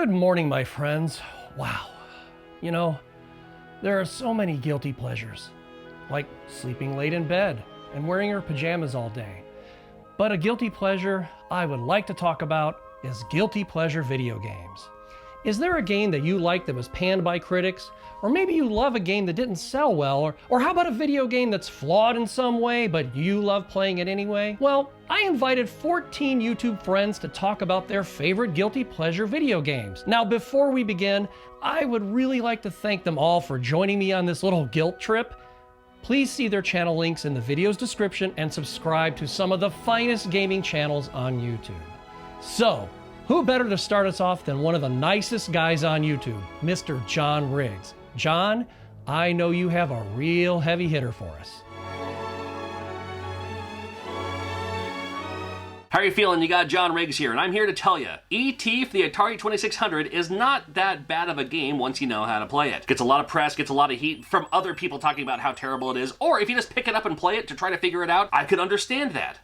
Good morning, my friends. Wow. You know, there are so many guilty pleasures, like sleeping late in bed and wearing your pajamas all day. But a guilty pleasure I would like to talk about is guilty pleasure video games. Is there a game that you like that was panned by critics? Or maybe you love a game that didn't sell well? Or how about a video game that's flawed in some way, but you love playing it anyway? Well, I invited 14 YouTube friends to talk about their favorite guilty pleasure video games. Now, before we begin, I would really like to thank them all for joining me on this little guilt trip. Please see their channel links in the video's description and subscribe to some of the finest gaming channels on YouTube. So, who better to start us off than one of the nicest guys on YouTube, Mr. John Riggs. John, I know you have a real heavy hitter for us. How are you feeling? You got John Riggs here, and I'm here to tell you, E.T. for the Atari 2600 is not that bad of a game once you know how to play it. Gets a lot of press, gets a lot of heat from other people talking about how terrible it is, or if you just pick it up and play it to try to figure it out, I could understand that.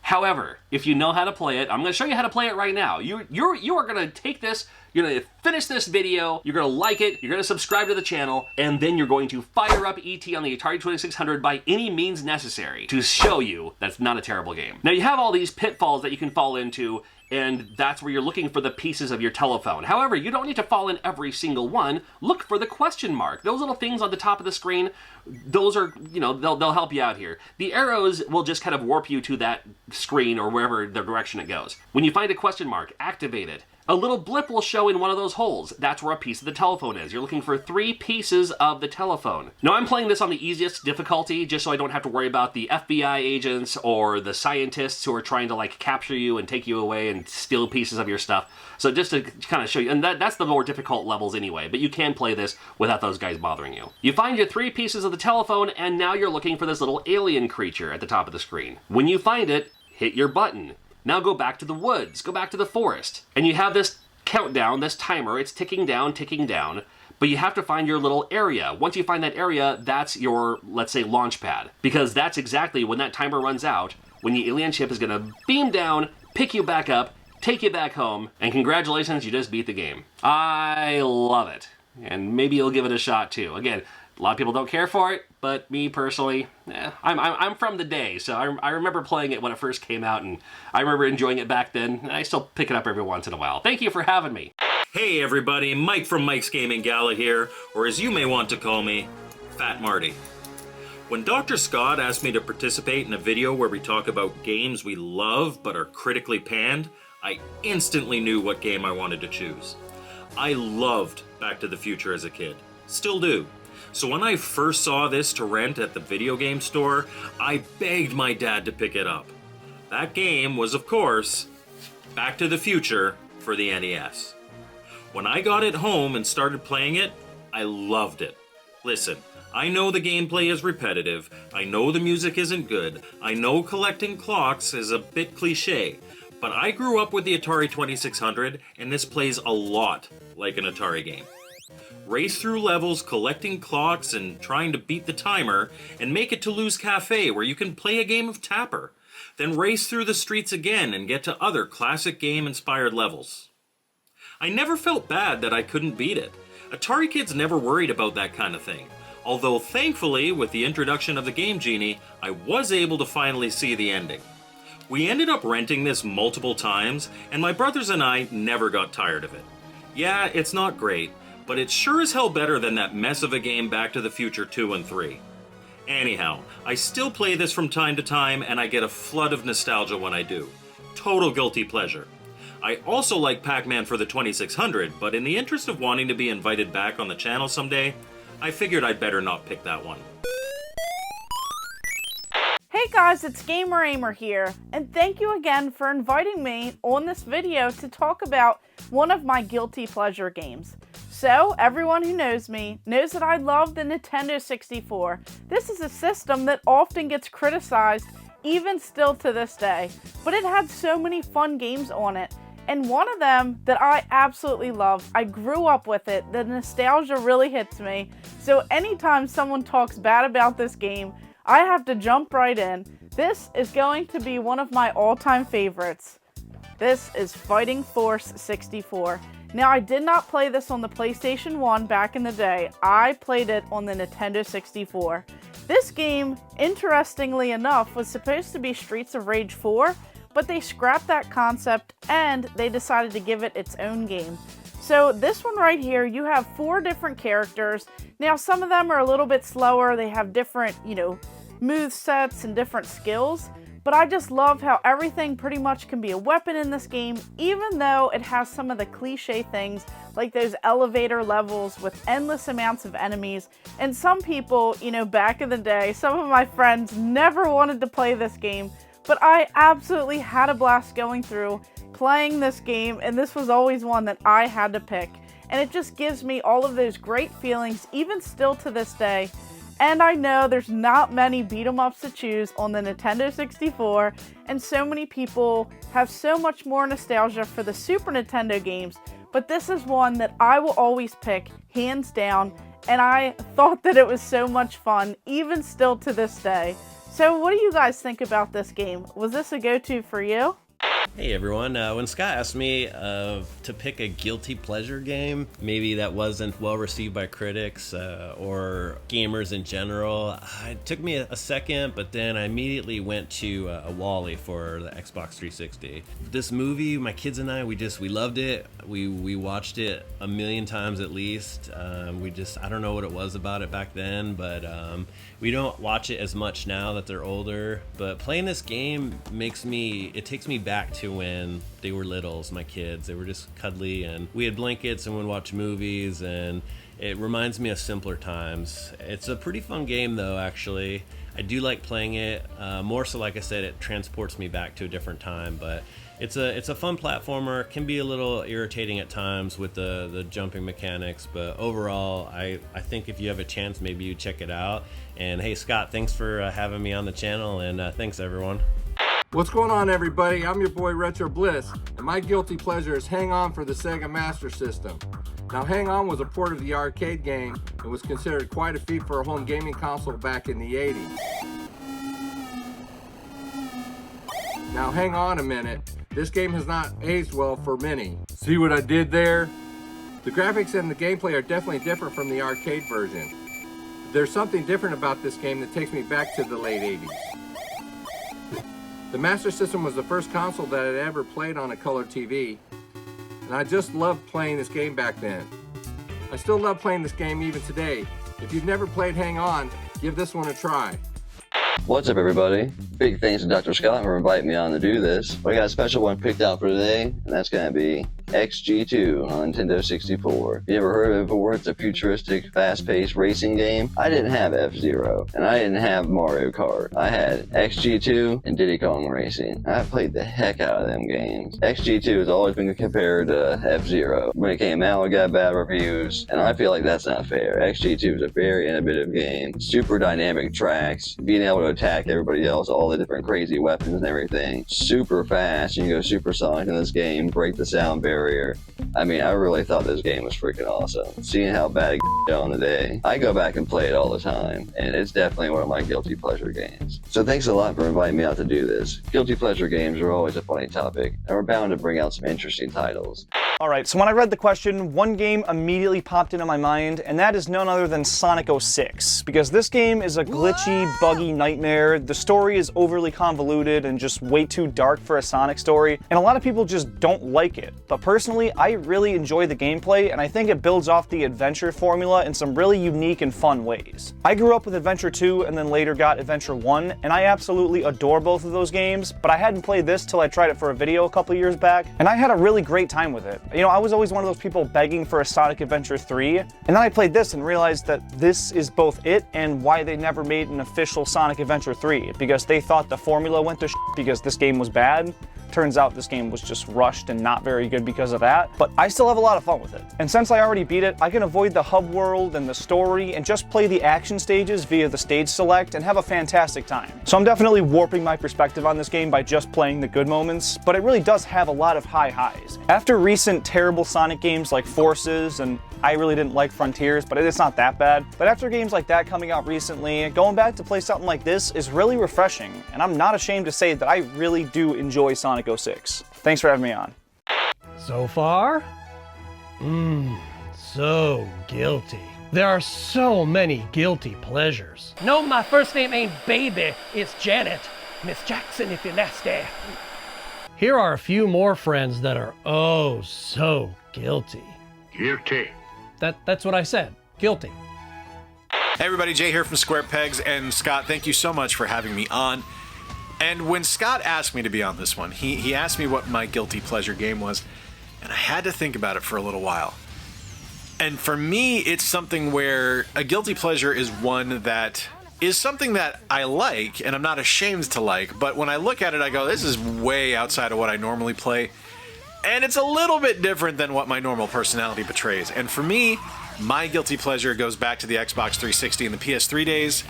However, if you know how to play it, I'm going to show you how to play it right now. You are going to take this, you're going to finish this video, you're going to like it, you're going to subscribe to the channel, and then you're going to fire up E.T. on the Atari 2600 by any means necessary to show you that's not a terrible game. Now, you have all these pitfalls that you can fall into, and that's where you're looking for the pieces of your telephone. However, you don't need to fall in every single one. Look for the question mark. Those little things on the top of the screen, those are, they'll help you out here. The arrows will just kind of warp you to that screen or wherever the direction it goes. When you find a question mark, activate it. A little blip will show in one of those holes. That's where a piece of the telephone is. You're looking for 3 pieces of the telephone. Now, I'm playing this on the easiest difficulty just so I don't have to worry about the FBI agents or the scientists who are trying to capture you and take you away and steal pieces of your stuff. So just to kind of show you, and that's the more difficult levels anyway, but you can play this without those guys bothering you. You find your 3 pieces of the telephone, and now you're looking for this little alien creature at the top of the screen. When you find it, hit your button. Now go back to the woods, go back to the forest, and you have this countdown, this timer, it's ticking down, but you have to find your little area. Once you find that area, that's your, let's say, launch pad, because that's exactly when that timer runs out, when the alien ship is going to beam down, pick you back up, take you back home, and congratulations, you just beat the game. I love it, and maybe you'll give it a shot too. Again, a lot of people don't care for it, but me personally, I'm from the day, so I remember playing it when it first came out, and I remember enjoying it back then, and I still pick it up every once in a while. Thank you for having me. Hey everybody, Mike from Mike's Gaming Gala here, or as you may want to call me, Fat Marty. When Dr. Scott asked me to participate in a video where we talk about games we love but are critically panned, I instantly knew what game I wanted to choose. I loved Back to the Future as a kid. Still do. So when I first saw this to rent at the video game store, I begged my dad to pick it up. That game was, of course, Back to the Future for the NES. When I got it home and started playing it, I loved it. Listen, I know the gameplay is repetitive, I know the music isn't good, I know collecting clocks is a bit cliche, but I grew up with the Atari 2600 and this plays a lot like an Atari game. Race through levels, collecting clocks, and trying to beat the timer, and make it to Lou's Cafe where you can play a game of Tapper. Then race through the streets again and get to other classic game-inspired levels. I never felt bad that I couldn't beat it. Atari kids never worried about that kind of thing. Although thankfully, with the introduction of the Game Genie, I was able to finally see the ending. We ended up renting this multiple times, and my brothers and I never got tired of it. Yeah, it's not great, but it's sure as hell better than that mess of a game Back to the Future 2 and 3. Anyhow, I still play this from time to time, and I get a flood of nostalgia when I do. Total guilty pleasure. I also like Pac-Man for the 2600, but in the interest of wanting to be invited back on the channel someday, I figured I'd better not pick that one. Hey guys, it's Gamer Ahmer here, and thank you again for inviting me on this video to talk about one of my guilty pleasure games. So, everyone who knows me knows that I love the Nintendo 64. This is a system that often gets criticized, even still to this day, but it had so many fun games on it. And one of them that I absolutely love, I grew up with it, the nostalgia really hits me. So anytime someone talks bad about this game, I have to jump right in. This is going to be one of my all-time favorites. This is Fighting Force 64. Now, I did not play this on the PlayStation 1 back in the day. I played it on the Nintendo 64. This game, interestingly enough, was supposed to be Streets of Rage 4, but they scrapped that concept and they decided to give it its own game. So this one right here, you have 4 different characters. Now, some of them are a little bit slower. They have different, move sets and different skills. But I just love how everything pretty much can be a weapon in this game, even though it has some of the cliche things like those elevator levels with endless amounts of enemies. And some people, back in the day, some of my friends never wanted to play this game, but I absolutely had a blast going through playing this game, and this was always one that I had to pick. And it just gives me all of those great feelings, even still to this day. And I know there's not many beat-em-ups to choose on the Nintendo 64, and so many people have so much more nostalgia for the Super Nintendo games, but this is one that I will always pick, hands down, and I thought that it was so much fun, even still to this day. So what do you guys think about this game? Was this a go-to for you? Hey everyone, when Scott asked me to pick a guilty pleasure game, maybe that wasn't well received by critics or gamers in general, it took me a second, but then I immediately went to a Wally for the Xbox 360. This movie, my kids and I, we loved it. We watched it a million times at least. I don't know what it was about it back then, but we don't watch it as much now that they're older. But playing this game it takes me back to when they were littles, my kids. They were just cuddly and we had blankets and would watch movies, and it reminds me of simpler times. It's a pretty fun game though, actually. I do like playing it. More so, like I said, it transports me back to a different time, but it's a fun platformer. Can be a little irritating at times with the jumping mechanics, but overall, I think if you have a chance, maybe you check it out. And hey, Scott, thanks for having me on the channel, and thanks everyone. What's going on, everybody? I'm your boy Retro Bliss, and my guilty pleasure is Hang On for the Sega Master System. Now, Hang On was a port of the arcade game and was considered quite a feat for a home gaming console back in the 80s. Now, hang on a minute. This game has not aged well for many. See what I did there? The graphics and the gameplay are definitely different from the arcade version. There's something different about this game that takes me back to the late 80s. The Master System was the first console that I'd ever played on a color TV, and I just loved playing this game back then. I still love playing this game even today. If you've never played Hang On, give this one a try. What's up, everybody? Big thanks to Dr. Scott for inviting me on to do this. We got a special one picked out for today, and that's going to be XG2 on Nintendo 64. If you ever heard of it before, it's a futuristic, fast-paced racing game. I didn't have F-Zero, and I didn't have Mario Kart. I had XG2 and Diddy Kong Racing. I played the heck out of them games. XG2 has always been compared to F-Zero. When it came out, it got bad reviews, and I feel like that's not fair. XG2 is a very innovative game. Super dynamic tracks, being able to attack everybody else, all the different crazy weapons and everything. Super fast. You can go supersonic in this game, break the sound barrier. I mean, I really thought this game was freaking awesome. Seeing how bad it got on today, I go back and play it all the time, and it's definitely one of my guilty pleasure games. So thanks a lot for inviting me out to do this. Guilty pleasure games are always a funny topic, and we're bound to bring out some interesting titles. Alright, so when I read the question, one game immediately popped into my mind, and that is none other than Sonic 06. Because this game is a glitchy, buggy nightmare, the story is overly convoluted and just way too dark for a Sonic story, and a lot of people just don't like it. But personally, I really enjoy the gameplay, and I think it builds off the Adventure formula in some really unique and fun ways. I grew up with Adventure 2 and then later got Adventure 1, and I absolutely adore both of those games, but I hadn't played this till I tried it for a video a couple years back, and I had a really great time with it. You know, I was always one of those people begging for a Sonic Adventure 3, and then I played this and realized that this is both it and why they never made an official Sonic Adventure 3, because they thought the formula went to because this game was bad. Turns out this game was just rushed and not very good because of that, but I still have a lot of fun with it. And since I already beat it, I can avoid the hub world and the story and just play the action stages via the stage select and have a fantastic time. So I'm definitely warping my perspective on this game by just playing the good moments, but it really does have a lot of high highs. After recent terrible Sonic games like Forces, and I really didn't like Frontiers, but it's not that bad. But after games like that coming out recently, going back to play something like this is really refreshing, and I'm not ashamed to say that I really do enjoy Sonic 06. Thanks for having me on. So far, So guilty. There are so many guilty pleasures. No, my first name ain't Baby, it's Janet. Miss Jackson if you're nasty. Here are a few more friends that are oh so guilty. Guilty. That's what I said. Guilty. Hey everybody, Jay here from Square Pegs, and Scott, thank you so much for having me on. And when Scott asked me to be on this one, he asked me what my guilty pleasure game was, and I had to think about it for a little while. And for me, it's something where a guilty pleasure is one that is something that I like, and I'm not ashamed to like, but when I look at it, I go, this is way outside of what I normally play, and it's a little bit different than what my normal personality portrays. And for me, my guilty pleasure goes back to the Xbox 360 and the PS3 days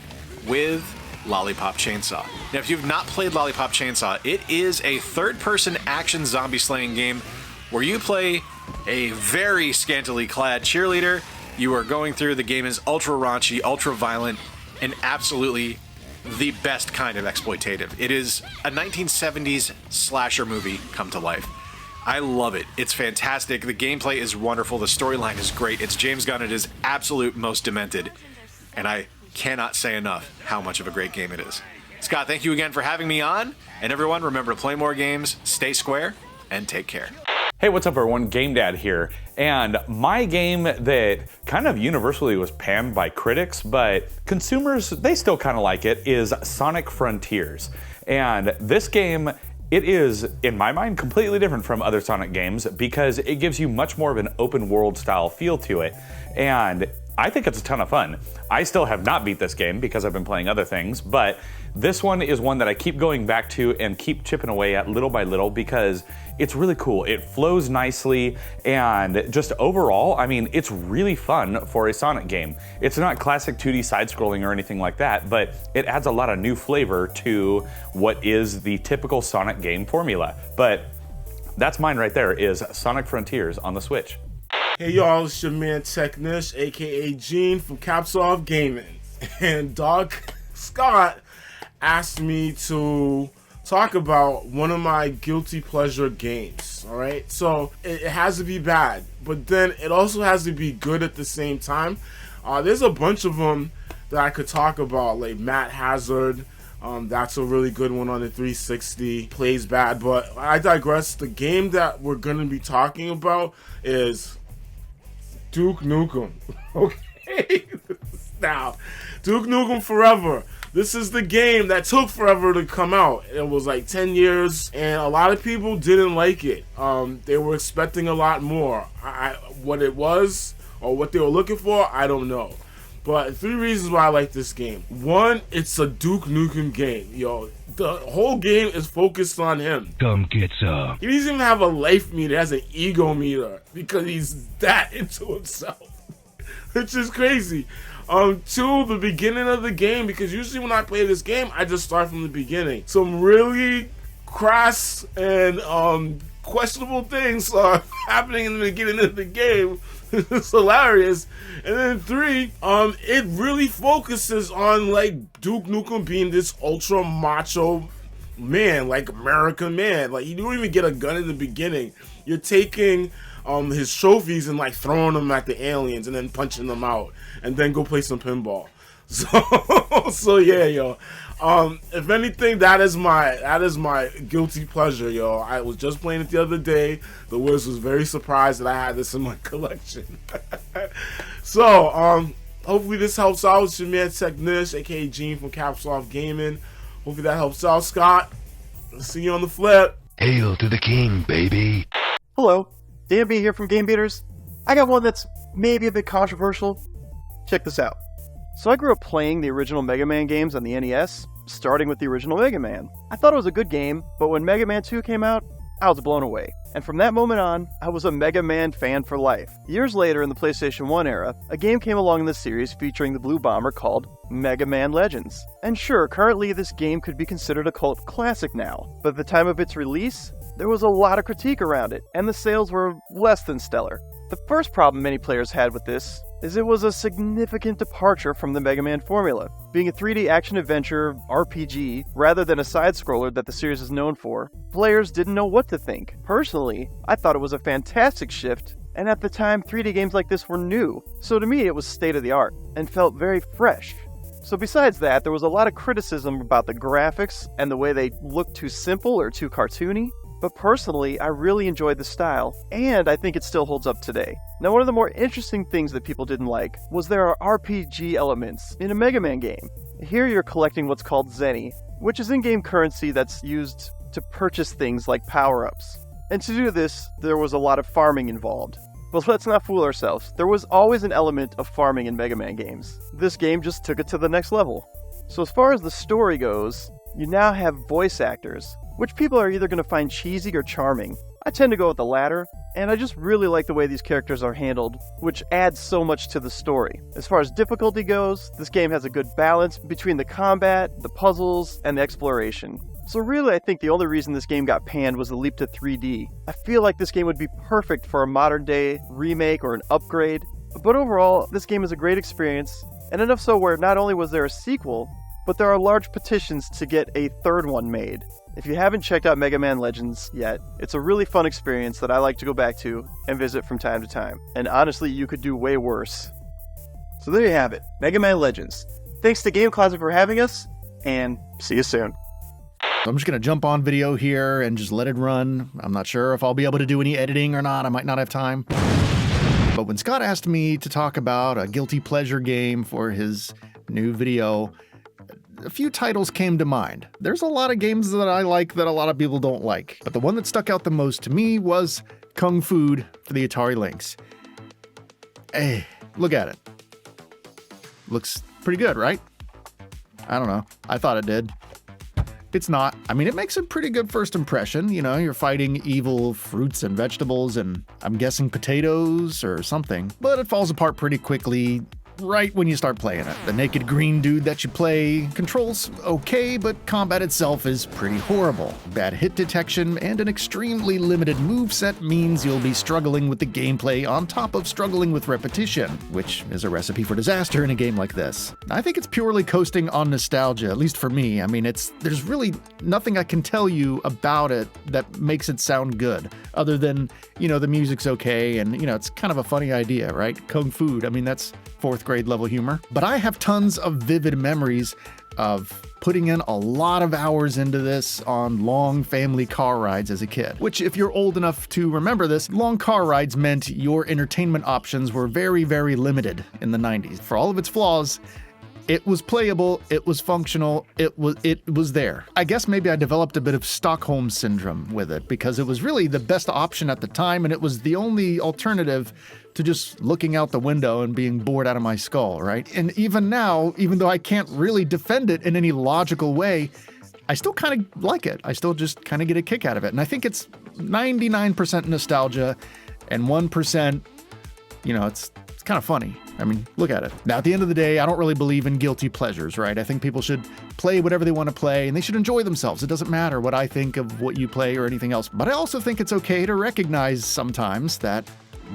with Lollipop Chainsaw. Now, if you've not played Lollipop Chainsaw, it is a third-person action zombie slaying game where you play a very scantily clad cheerleader. You are going through, the game is ultra raunchy, ultra violent, and absolutely the best kind of exploitative. It is a 1970s slasher movie come to life. I love it. It's fantastic. The gameplay is wonderful. The storyline is great. It's James Gunn at his absolute most demented. And I cannot say enough how much of a great game it is. Scott, thank you again for having me on. And everyone, remember to play more games, stay square, and take care. Hey, what's up everyone? Game Dad here. And my game that kind of universally was panned by critics, but consumers, they still kind of like it, is Sonic Frontiers. And this game, it is, in my mind, completely different from other Sonic games because it gives you much more of an open world style feel to it. And I think it's a ton of fun. I still have not beat this game because I've been playing other things, but this one is one that I keep going back to and keep chipping away at little by little because it's really cool. It flows nicely, and just overall, I mean, it's really fun for a Sonic game. It's not classic 2D side-scrolling or anything like that, but it adds a lot of new flavor to what is the typical Sonic game formula. But that's mine right there, is Sonic Frontiers on the Switch. Hey y'all, it's your man Technish, aka Gene from Caps Off Gaming. And Doc Scott asked me to talk about one of my guilty pleasure games, alright? So it has to be bad, but then it also has to be good at the same time. There's a bunch of them that I could talk about, like Matt Hazard. That's a really good one on the 360. Plays bad, but I digress. The game that we're going to be talking about is Duke Nukem. Okay? Now, Duke Nukem Forever. This is the game that took forever to come out. It was like 10 years, and a lot of people didn't like it. They were expecting a lot more. What it was, or what they were looking for, I don't know. But 3 reasons why I like this game. 1, it's a Duke Nukem game. Yo, the whole game is focused on him. Come get some. He doesn't even have a life meter, he has an ego meter, because he's that into himself. Which is crazy. 2, the beginning of the game, because usually when I play this game, I just start from the beginning. Some really crass and questionable things are happening in the beginning of the game. It's hilarious. And then 3, it really focuses on like Duke Nukem being this ultra macho man, like American man. Like, you don't even get a gun in the beginning. You're taking his trophies and like throwing them at the aliens and then punching them out and then go play some pinball. So yeah, yo. If anything, that is my guilty pleasure, yo. I was just playing it the other day. The Wiz was very surprised that I had this in my collection. So, hopefully this helps out. It's your man Technish, aka Gene from Caps Off Gaming. Hopefully that helps out, Scott. See you on the flip. Hail to the king, baby. Hello, DMB here from Game Beaters. I got one that's maybe a bit controversial. Check this out. So I grew up playing the original Mega Man games on the NES, starting with the original Mega Man. I thought it was a good game, but when Mega Man 2 came out, I was blown away. And from that moment on, I was a Mega Man fan for life. Years later, in the PlayStation 1 era, a game came along in the series featuring the Blue Bomber called Mega Man Legends. And sure, currently this game could be considered a cult classic now, but at the time of its release, there was a lot of critique around it, and the sales were less than stellar. The first problem many players had with this is it was a significant departure from the Mega Man formula. Being a 3D action-adventure RPG rather than a side-scroller that the series is known for, players didn't know what to think. Personally, I thought it was a fantastic shift And at the time, 3D games like this were new, so to me it was state of the art, and felt very fresh. So besides that, there was a lot of criticism about the graphics and the way they looked too simple or too cartoony. But personally, I really enjoyed the style, and I think it still holds up today. Now, one of the more interesting things that people didn't like was there are RPG elements in a Mega Man game. Here you're collecting what's called Zenny, which is in-game currency that's used to purchase things like power-ups. And to do this, there was a lot of farming involved. But let's not fool ourselves, there was always an element of farming in Mega Man games. This game just took it to the next level. So as far as the story goes, you now have voice actors, which people are either going to find cheesy or charming. I tend to go with the latter, and I just really like the way these characters are handled, which adds so much to the story. As far as difficulty goes, this game has a good balance between the combat, the puzzles, and the exploration. So really, I think the only reason this game got panned was the leap to 3D. I feel like this game would be perfect for a modern-day remake or an upgrade, but overall, this game is a great experience, and enough so where not only was there a sequel, but there are large petitions to get a third one made. If you haven't checked out Mega Man Legends yet, it's a really fun experience that I like to go back to and visit from time to time. And honestly, you could do way worse. So there you have it, Mega Man Legends. Thanks to Game Closet for having us, and see you soon. I'm just going to jump on video here and just let it run. I'm not sure if I'll be able to do any editing or not. I might not have time. But when Scott asked me to talk about a guilty pleasure game for his new video, a few titles came to mind. There's a lot of games that I like that a lot of people don't like, but the one that stuck out the most to me was Kung Fu for the Atari Lynx. Hey, look at it. Looks pretty good, right? I don't know. I thought it did. It's not. I mean, it makes a pretty good first impression. You know, you're fighting evil fruits and vegetables and I'm guessing potatoes or something, but it falls apart pretty quickly right when you start playing it. The naked green dude that you play controls okay, but combat itself is pretty horrible. Bad hit detection and an extremely limited moveset means you'll be struggling with the gameplay on top of struggling with repetition, which is a recipe for disaster in a game like this. I think it's purely coasting on nostalgia, at least for me. I mean, there's really nothing I can tell you about it that makes it sound good, other than, you know, the music's okay and, you know, it's kind of a funny idea, right? Kung Fu, I mean, that's 4th grade level humor. But I have tons of vivid memories of putting in a lot of hours into this on long family car rides as a kid. Which, if you're old enough to remember this, long car rides meant your entertainment options were very, very limited in the 90s. For all of its flaws, it was playable, it was functional, it was there. I guess maybe I developed a bit of Stockholm syndrome with it because it was really the best option at the time and it was the only alternative to just looking out the window and being bored out of my skull, right? And even now, even though I can't really defend it in any logical way, I still kind of like it. I still just kind of get a kick out of it. And I think it's 99% nostalgia and 1%, you know, it's kind of funny. I mean, look at it. Now, at the end of the day, I don't really believe in guilty pleasures, right? I think people should play whatever they want to play and they should enjoy themselves. It doesn't matter what I think of what you play or anything else. But I also think it's okay to recognize sometimes that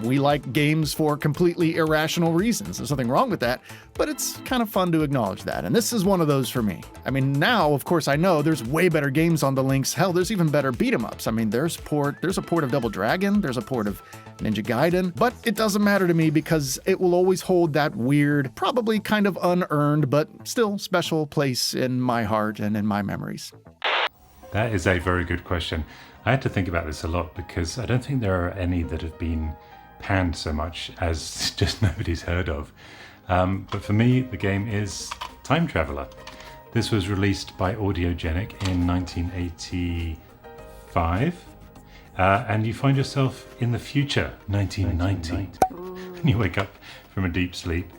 we like games for completely irrational reasons. There's nothing wrong with that, but it's kind of fun to acknowledge that. And this is one of those for me. I mean, now, of course, I know there's way better games on the Lynx. Hell, there's even better beat-em-ups. I mean, there's a port of Double Dragon, there's a port of Ninja Gaiden, but it doesn't matter to me because it will always hold that weird, probably kind of unearned, but still special place in my heart and in my memories. That is a very good question. I had to think about this a lot because I don't think there are any that have been panned so much as just nobody's heard of. But for me, the game is Time Traveler. This was released by Audiogenic in 1985. And you find yourself in the future, 1990. And you wake up from a deep sleep.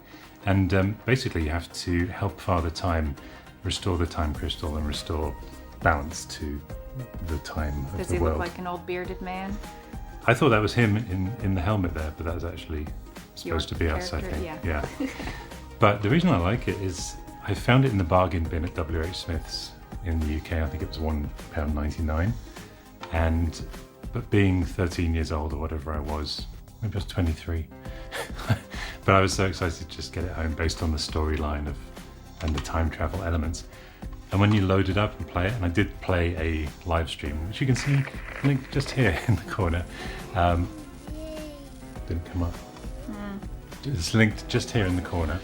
And basically you have to help Father Time restore the time crystal and restore balance to the time of the world. Does he look like an old bearded man? I thought that was him in the helmet there, but that was actually supposed to be us, I think. Yeah. But the reason I like it is I found it in the bargain bin at WH Smith's in the UK. I think it was £1.99. But being 13 years old or whatever I was, maybe I was 23. But I was so excited to just get it home based on the storyline and the time travel elements. And when you load it up and play it, and I did play a live stream, which you can see linked just here in the corner. didn't come up. It's linked just here in the corner.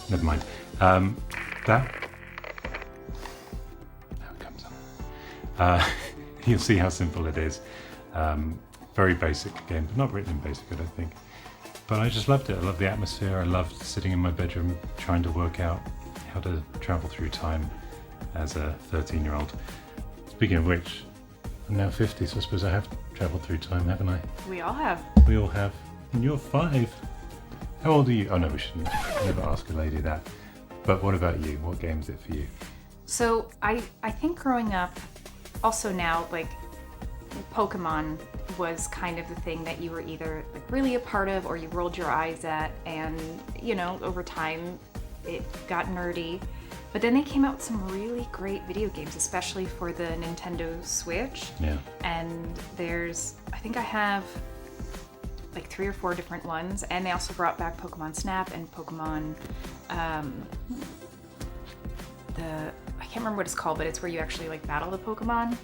Never mind. That. Now it comes up. You'll see how simple it is. Very basic game, but not written in basic, I don't think. But I just loved it. I loved the atmosphere. I loved sitting in my bedroom trying to work out how to travel through time as a 13-year-old. Speaking of which, I'm now 50, so I suppose I have traveled through time, haven't I? We all have. We all have. And you're 5. How old are you? Oh no, we shouldn't never ask a lady that. But what about you? What game is it for you? So I think growing up, also now, like, Pokemon was kind of the thing that you were either like really a part of or you rolled your eyes at, and you know, over time it got nerdy. But then they came out with some really great video games, especially for the Nintendo Switch. Yeah. And I think I have like 3 or 4 different ones, and they also brought back Pokemon Snap and Pokemon, I can't remember what it's called, but it's where you actually like battle the Pokemon.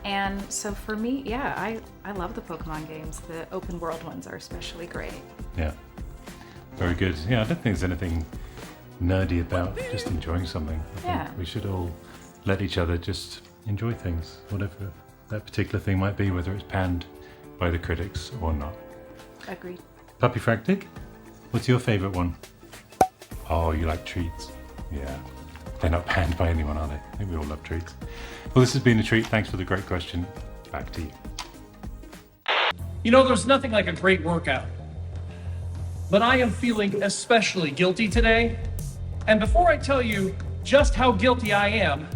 And so for me, yeah, I love the Pokemon games. The open world ones are especially great. Yeah, very good. Yeah, I don't think there's anything nerdy about just enjoying something. I think we should all let each other just enjoy things, whatever that particular thing might be, whether it's panned by the critics or not. Agreed. Perifractic, what's your favourite one? Oh, you like treats. Yeah. They're not panned by anyone, are they? I think we all love treats. Well, this has been a treat. Thanks for the great question. Back to you. You know, there's nothing like a great workout. But I am feeling especially guilty today. And before I tell you just how guilty I am,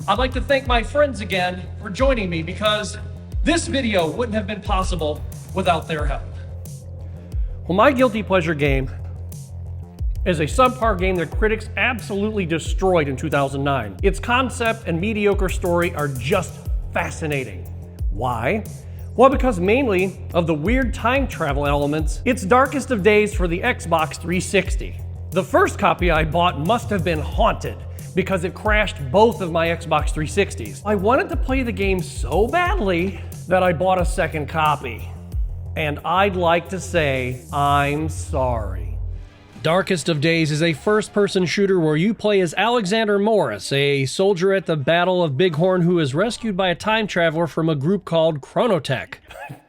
I'd like to thank my friends again for joining me, because this video wouldn't have been possible without their help. Well, my guilty pleasure game is a subpar game that critics absolutely destroyed in 2009. Its concept and mediocre story are just fascinating. Why? Well, because mainly of the weird time travel elements. It's Darkest of Days for the Xbox 360. The first copy I bought must have been haunted, because it crashed both of my Xbox 360s. I wanted to play the game so badly that I bought a second copy. And I'd like to say, I'm sorry. Darkest of Days is a first-person shooter where you play as Alexander Morris, a soldier at the Battle of Bighorn who is rescued by a time traveler from a group called Chronotech.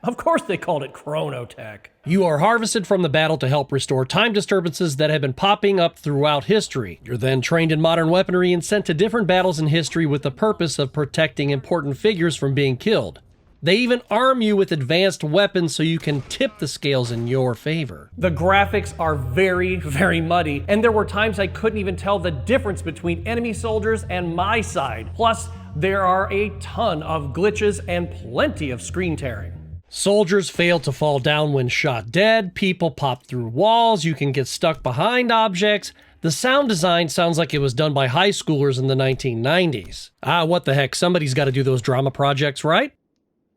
Of course they called it Chronotech. You are harvested from the battle to help restore time disturbances that have been popping up throughout history. You're then trained in modern weaponry and sent to different battles in history with the purpose of protecting important figures from being killed. They even arm you with advanced weapons so you can tip the scales in your favor. The graphics are very, very muddy, and there were times I couldn't even tell the difference between enemy soldiers and my side. Plus, there are a ton of glitches and plenty of screen tearing. Soldiers fail to fall down when shot dead, people pop through walls, you can get stuck behind objects. The sound design sounds like it was done by high schoolers in the 1990s. What the heck, somebody's got to do those drama projects, right?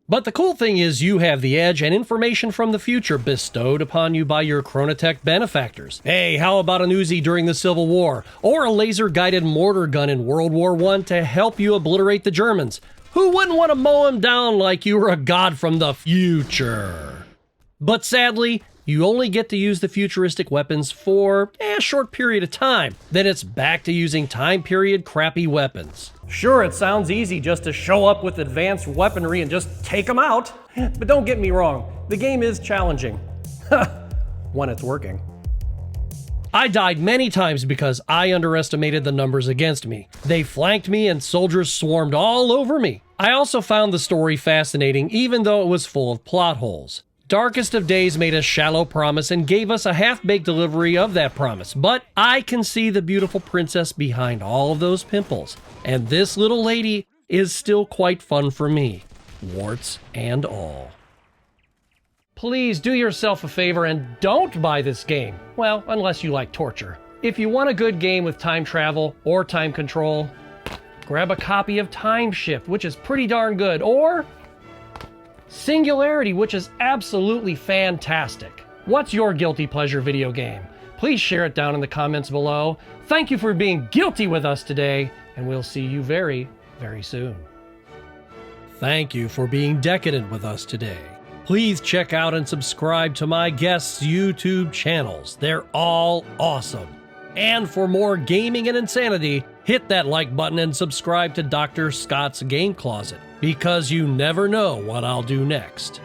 But the cool thing is you have the edge and information from the future bestowed upon you by your Chronotech benefactors. Hey, how about an Uzi during the Civil War? Or a laser-guided mortar gun in World War I to help you obliterate the Germans? Who wouldn't want to mow them down like you were a god from the future? But sadly, you only get to use the futuristic weapons for a short period of time. Then it's back to using time period crappy weapons. Sure, it sounds easy just to show up with advanced weaponry and just take them out. But don't get me wrong, the game is challenging. When it's working. I died many times because I underestimated the numbers against me. They flanked me and soldiers swarmed all over me. I also found the story fascinating even though it was full of plot holes. Darkest of Days made a shallow promise and gave us a half-baked delivery of that promise, but I can see the beautiful princess behind all of those pimples. And this little lady is still quite fun for me, warts and all. Please do yourself a favor and don't buy this game. Well, unless you like torture. If you want a good game with time travel or time control, grab a copy of Time Shift, which is pretty darn good, or Singularity, which is absolutely fantastic. What's your guilty pleasure video game? Please share it down in the comments below. Thank you for being guilty with us today, and we'll see you very, very soon. Thank you for being decadent with us today. Please check out and subscribe to my guests' YouTube channels. They're all awesome. And for more gaming and insanity, hit that like button and subscribe to Dr. Scott's Game Closet, because you never know what I'll do next.